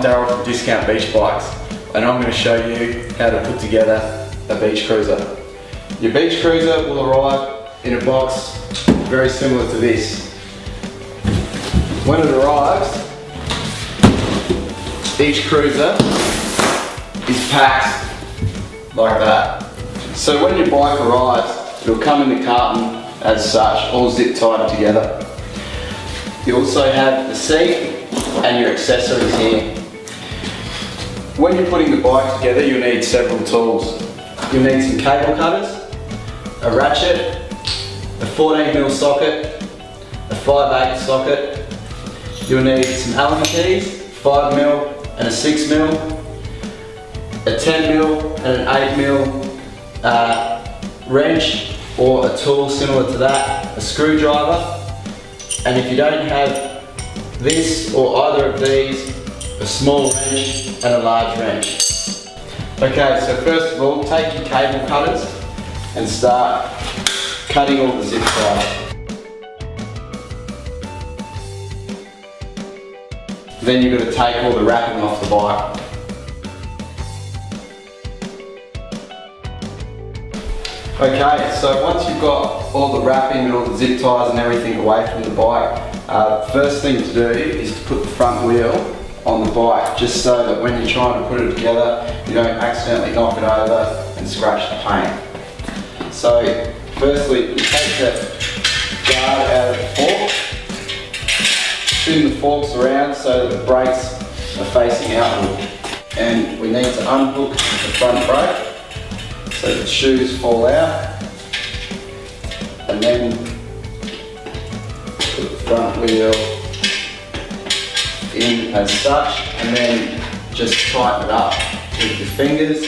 Daryl from Discount Beach Bikes, and I'm going to show you how to put together a beach cruiser. Your beach cruiser will arrive in a box very similar to this. When it arrives, each cruiser is packed like that. So when your bike arrives, it'll come in the carton as such, all zip tied together. You also have the seat and your accessories here. When you're putting the bike together, you'll need several tools. You'll need some cable cutters, a ratchet, a 14mm socket, a 5/8 socket. You'll need some Allen keys, 5mm and a 6mm, a 10mm and an 8mm wrench or a tool similar to that, a screwdriver. And if you don't have this or either of these, a small wrench and a large wrench. Okay, so first of all, take your cable cutters and start cutting all the zip ties. Then you've got to take all the wrapping off the bike. Okay, so once you've got all the wrapping and all the zip ties and everything away from the bike, first thing to do is to put the front wheel on the bike, just so that when you're trying to put it together, you don't accidentally knock it over and scratch the paint. So firstly, you take the guard out of the fork, spin the forks around so that the brakes are facing outward. And we need to unhook the front brake so the shoes fall out, and then put the front wheel in as such, and then just tighten it up with your fingers,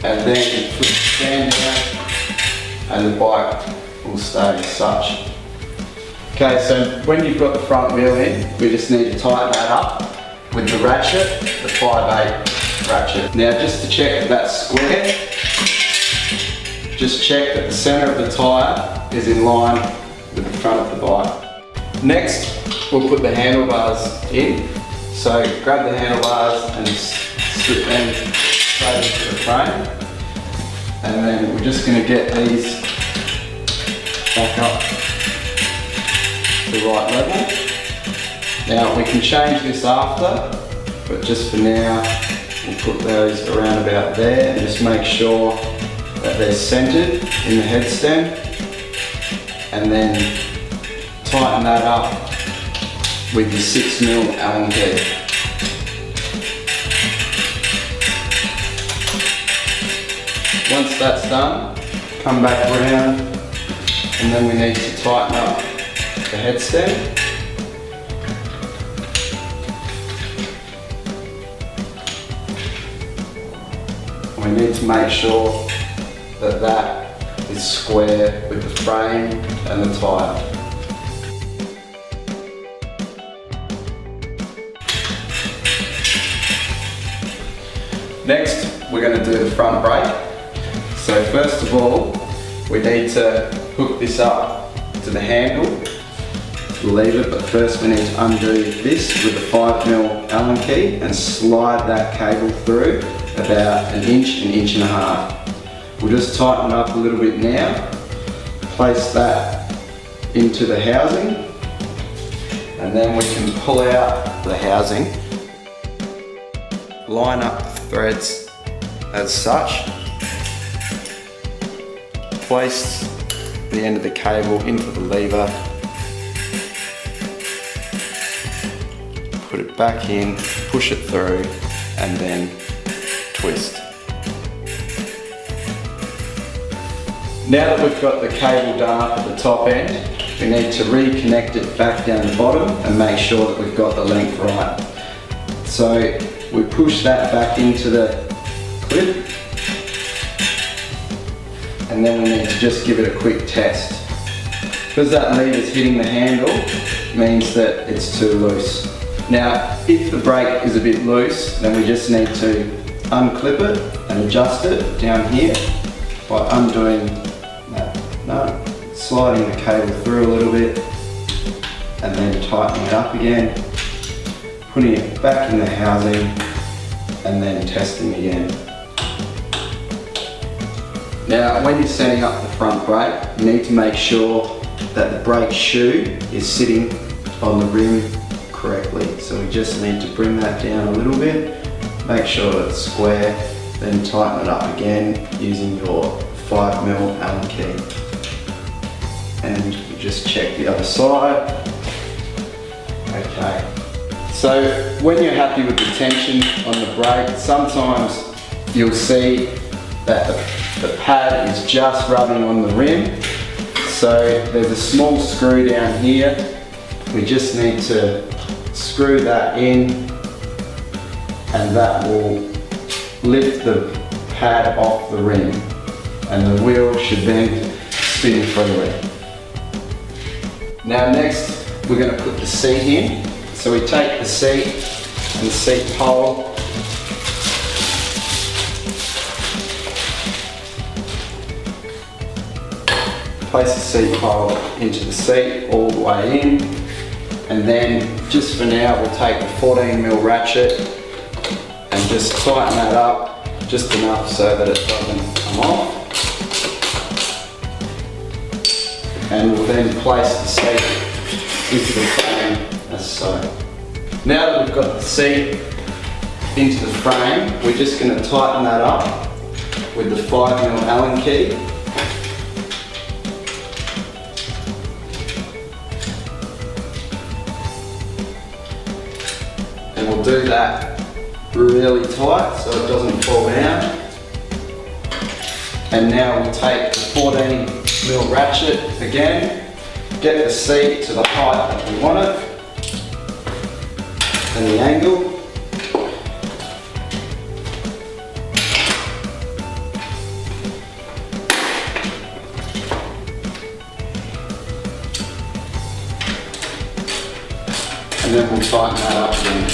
and then you put the stand down and the bike will stay as such. Okay, so when you've got the front wheel in, we just need to tighten that up with the ratchet, the 5/8 ratchet. Now just to check that that's square, just check that the centre of the tyre is in line with the front of the bike. Next, we'll put the handlebars in. So grab the handlebars and slip them straight into the frame. And then we're just going to get these back up to the right level. Now we can change this after, but just for now we'll put those around about there and just make sure that they're centered in the headstand, and then tighten that up with your 6mm Allen key. Once that's done, come back around, and then we need to tighten up the headstand. We need to make sure that that is square with the frame and the tyre. Next, we're going to do the front brake. So first of all, we need to hook this up to the handle, leave it, but first we need to undo this with a 5mm Allen key and slide that cable through about an inch and a half. We'll just tighten it up a little bit now, place that into the housing, and then we can pull out the housing, line up the threads as such, place the end of the cable into the lever, put it back in, push it through, and then twist. Now that we've got the cable done up at the top end, we need to reconnect it back down the bottom and make sure that we've got the length right. So we push that back into the clip, and then we need to just give it a quick test. Because that lever is hitting the handle, means that it's too loose. Now, if the brake is a bit loose, then we just need to unclip it and adjust it down here by undoing that, sliding the cable through a little bit and then tightening it up again, putting it back in the housing and then testing again. Now when you're setting up the front brake, you need to make sure that the brake shoe is sitting on the rim correctly. So we just need to bring that down a little bit, make sure that it's square, then tighten it up again using your 5mm Allen key. And you just check the other side. Okay. So when you're happy with the tension on the brake, sometimes you'll see that the pad is just rubbing on the rim. So there's a small screw down here. We just need to screw that in, and that will lift the pad off the rim, and the wheel should then spin freely. Now next we're going to put the seat in. So we take the seat and the seat pole, place the seat pole into the seat all the way in, and then just for now we'll take the 14mm ratchet and just tighten that up just enough so that it doesn't come off. And we'll then place the seat into the frame as so. Now that we've got the seat into the frame, we're just going to tighten that up with the 5mm Allen key. And we'll do that really tight so it doesn't fall down. And now we'll take the 14mm ratchet again, get the seat to the height that we want it, and the angle. And then we'll tighten that up again.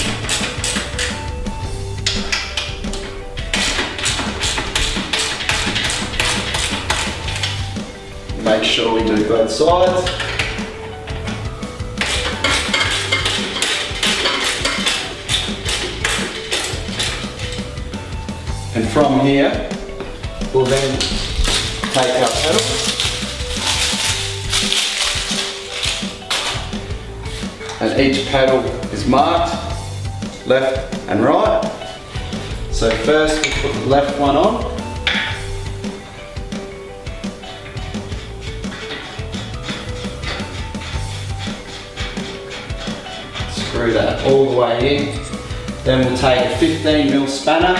Make sure we do both sides. And from here, we'll then take our pedal and each pedal is marked left and right. So first we put the left one on. Screw that all the way in. Then we'll take a 15mm spanner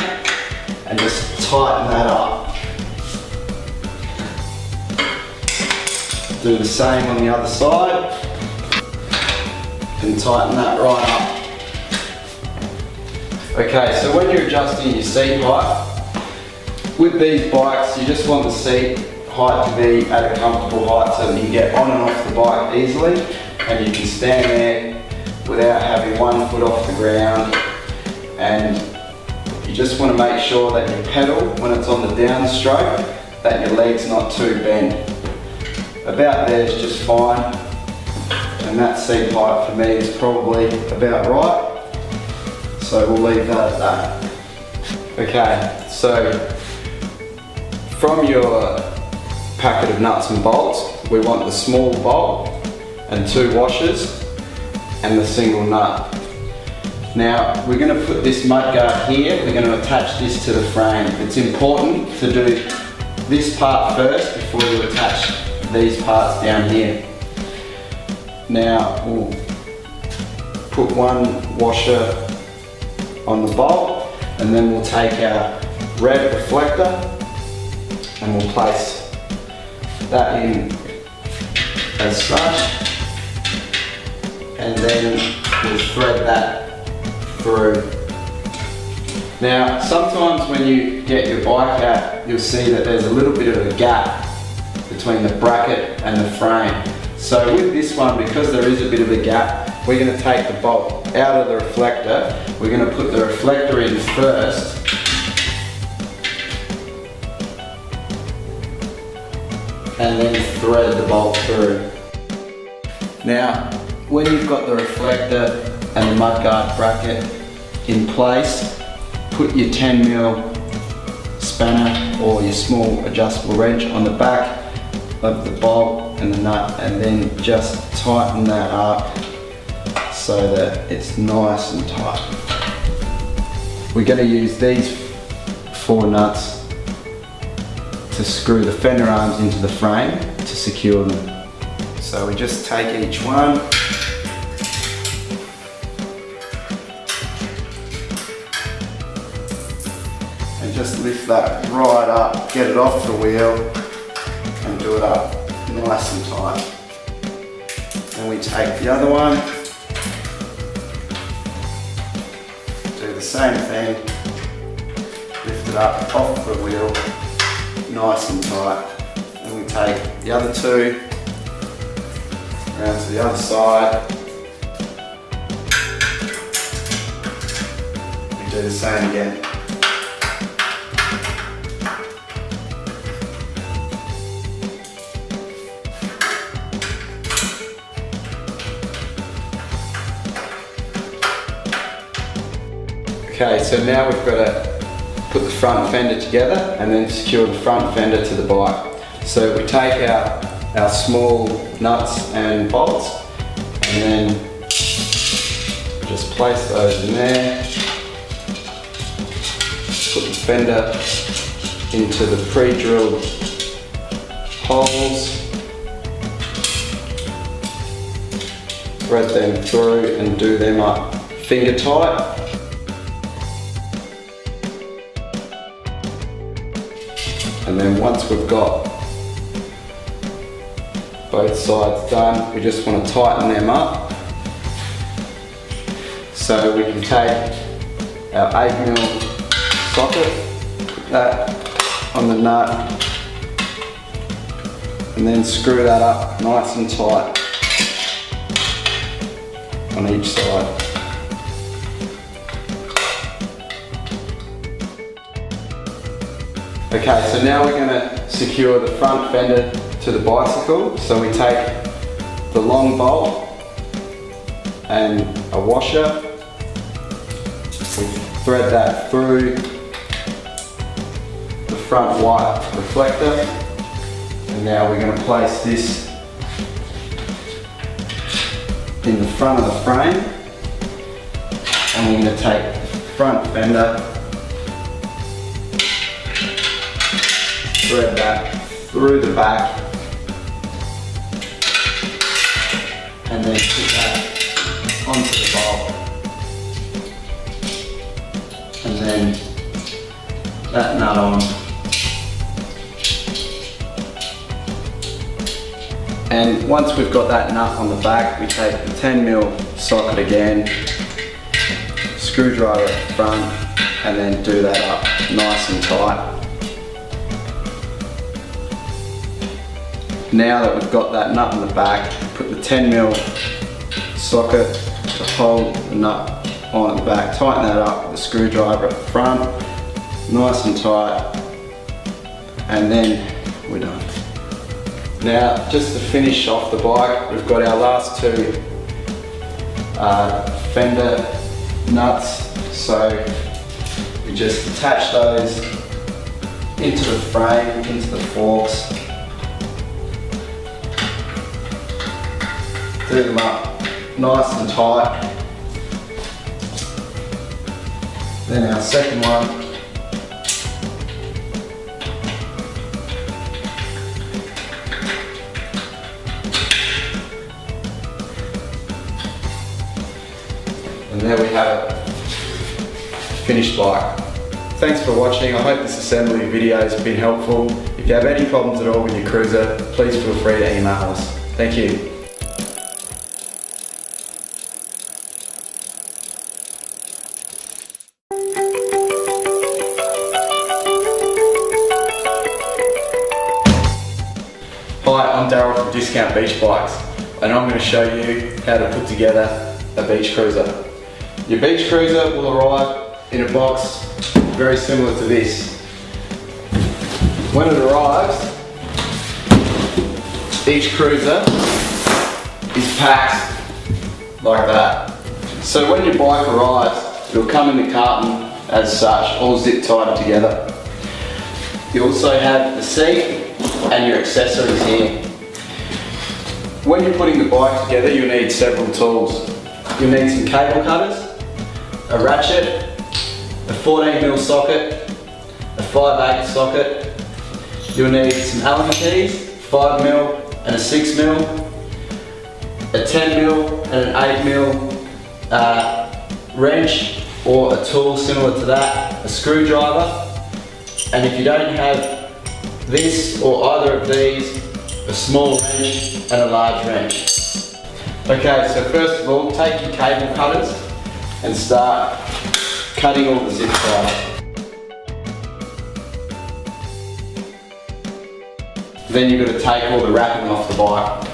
and just tighten that up. Do the same on the other side and tighten that right up. Okay, so when you're adjusting your seat height, with these bikes you just want the seat height to be at a comfortable height so that you can get on and off the bike easily and you can stand there without having one foot off the ground. And you just want to make sure that your pedal, when it's on the downstroke, that your leg's not too bent. About there is just fine, and that seat height for me is probably about right, so we'll leave that at that. Okay, so from your packet of nuts and bolts, we want the small bolt and 2 washers and the single nut. Now we're going to put this mudguard here, we're going to attach this to the frame. It's important to do this part first before you attach these parts down here. Now we'll put 1 washer on the bolt and then we'll take our red reflector and we'll place that in as such, and then we'll thread that through. Now sometimes when you get your bike out, you'll see that there's a little bit of a gap between the bracket and the frame. So with this one, because there is a bit of a gap, we're going to take the bolt out of the reflector, we're going to put the reflector in first, and then thread the bolt through. Now when you've got the reflector and the mudguard bracket in place. Put your 10mm spanner or your small adjustable wrench on the back of the bolt and the nut, and then just tighten that up so that it's nice and tight. We're going to use these 4 nuts to screw the fender arms into the frame to secure them. So we just take each one and just lift that right up, get it off the wheel and do it up nice and tight. Then we take the other one, do the same thing, lift it up off the wheel, nice and tight. Then we take the other 2, around to the other side, we do the same again. Okay, so now we've got to put the front fender together and then secure the front fender to the bike. So we take our small nuts and bolts and then just place those in there. Put the fender into the pre-drilled holes. Thread them through and do them up finger tight. And then once we've got both sides done, we just want to tighten them up. So we can take our 8mm socket, put that on the nut, and then screw that up nice and tight on each side. Okay, so now we're going to secure the front fender to the bicycle. So we take the long bolt and a washer, we thread that through the front white reflector, and now we're going to place this in the front of the frame, and we're going to take the front fender, thread that through the back, and then put that onto the bolt, and then that nut on. And once we've got that nut on the back, we take the 10mm socket again, screwdriver at the front, and then do that up nice and tight. Now that we've got that nut on the back, put the 10mm socket to hold the nut on at the back, tighten that up with the screwdriver at the front, nice and tight, and then we're done. Now, just to finish off the bike, we've got our last 2 fender nuts, so we just attach those into the frame, into the forks, do them up nice and tight. Then our second one, and there we have it, finished bike. Thanks for watching. I hope this assembly video has been helpful. If you have any problems at all with your cruiser, please feel free to email us. Thank you. Hi, I'm Daryl from Discount Beach Bikes, and I'm going to show you how to put together a beach cruiser. Your beach cruiser will arrive in a box very similar to this. When it arrives, each cruiser is packed like that. So when your bike arrives, it'll come in the carton as such, all zip tied together. You also have the seat and your accessories here. When you're putting the bike together, you'll need several tools. You'll need some cable cutters, a ratchet, a 14mm socket, a 5/8 socket. You'll need some Allen keys, 5mm and a 6mm, a 10mm and an 8mm wrench or a tool similar to that, a screwdriver. And if you don't have this or either of these, a small wrench and a large wrench. Okay, so first of all, take your cable cutters and start cutting all the zip ties. Then you've got to take all the wrapping off the bike.